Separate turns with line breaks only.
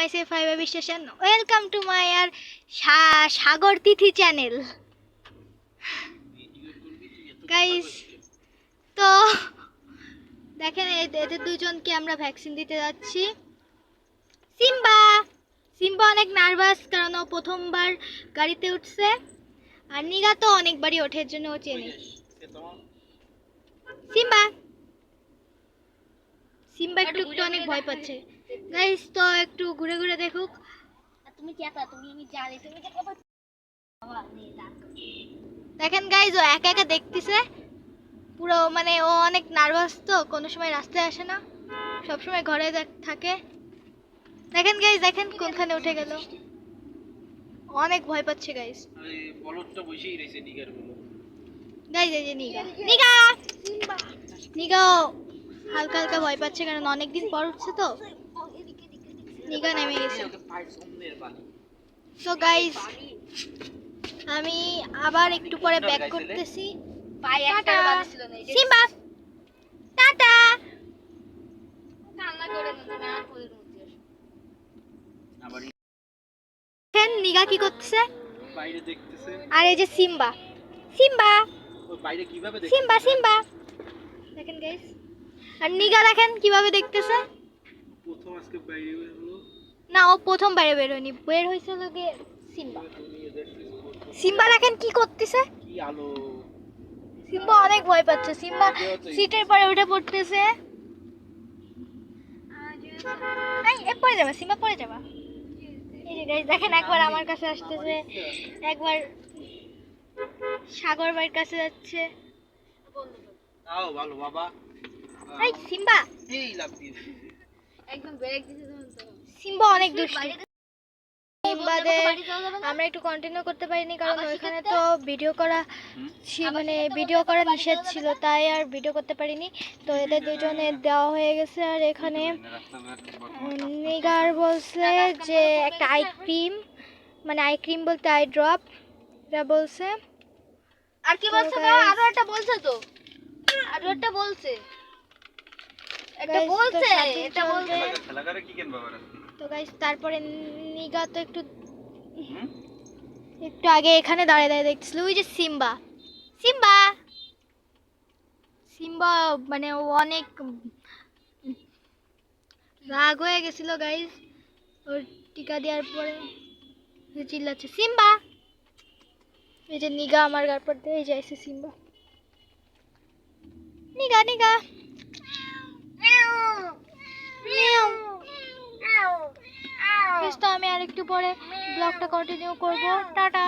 myself Baby Station. Welcome to my Sagar Tithi channel. Guys, তো দেখেন এদের দুজনকে আমরা ভ্যাকসিন দিতে যাচ্ছি। সিম্বা অনেক নার্ভাস কারণ ও প্রথমবার গাড়িতে উঠছে, আর নিগা তো অনেকবারই ওঠে, এর জন্য ও চেনে। সিম্বা একটু অনেক ভয় পাচ্ছে। গাইস, তো একটু ঘুরে ঘুরে দেখুক। তুমি আমি জানি তুমি যে কত দেখেন গাইস, ও একা একা দেখতেছে পুরো, মানে ও অনেক নার্ভাস, তো কোনো সময় রাস্তায় আসে না, সব সময় ঘরে থাকে। দেখেন গাইস, দেখেন কোনখানে উঠে গেল, অনেক ভয় পাচ্ছে গাইস।
আরে বলদটা বসেই রইছে নিগার বলদ।
গাইস এই যে নিগা হালকা হালকা ভয় পাচ্ছে কারণ অনেকদিন পর উঠছে, তো নিগা নেমে গেছে। তো গাইস, আমি আবার একটু পরে ব্যাক করতেছি। Simba tata. নিগা কি করতেছে?
বাইরে দেখতেছে।
আর এই যে সিম্বা
ওই বাইরে কিভাবে দেখছে?
সিম্বা দেখেন গাইস, আর নিগা দেখেন কিভাবে দেখতেছে।
প্রথম আজকে বাইরে বের হলো
না, ও প্রথম বাইরে বের হয়নি, বের হয়েছে লোকে সিম্বা দেখেন কি করতেছে,
কি আলো।
সিম্বা অনেক ভয় পাচ্ছে। সিম্বা সিটের পরে উঠে পড়তেছে। পড়ে যাবে, সিম্বা পড়ে যাবে। এই যে গাইস দেখেন, একবার আমার কাছে আসতেছে, একবার সাগর ভাইয়ের কাছে যাচ্ছে।
আও ভালো বাবা।
এই সিম্বা
এই লাভ দিয়েছে,
একদম ব্রেক দিতে তো। সিম্বা অনেক দুষ্টু। আমরা একটু কন্টিনিউ করতে পারিনি কারণ ওইখানে তো ভিডিও করা নিষেধ ছিল, তাই আর ভিডিও করতে পারিনি। তো এদের দুজনে দেওয়া হয়ে গেছে। আর এখানে নিগার বলছে যে একটা আই ক্রিম বলতে আই ড্রপ এটা বলছে। আর কি বলছে? আরো একটা বলছে, তো গাইস তারপরে নিগা তো একটু আগে এখানে দাঁড়িয়ে দেখছিল ওই যে সিম্বা মানে ও অনেক রাগ হয়ে গেছিল গাইস। ওর টিকা দেওয়ার পরে চিল্লাচ্ছে সিম্বা। এই যে নিগা আমার গার পর দিয়ে যাইছে সিম্বা। নিগা তো আমি আর একটু পরে ব্লগটা কন্টিনিউ করব। টাটা।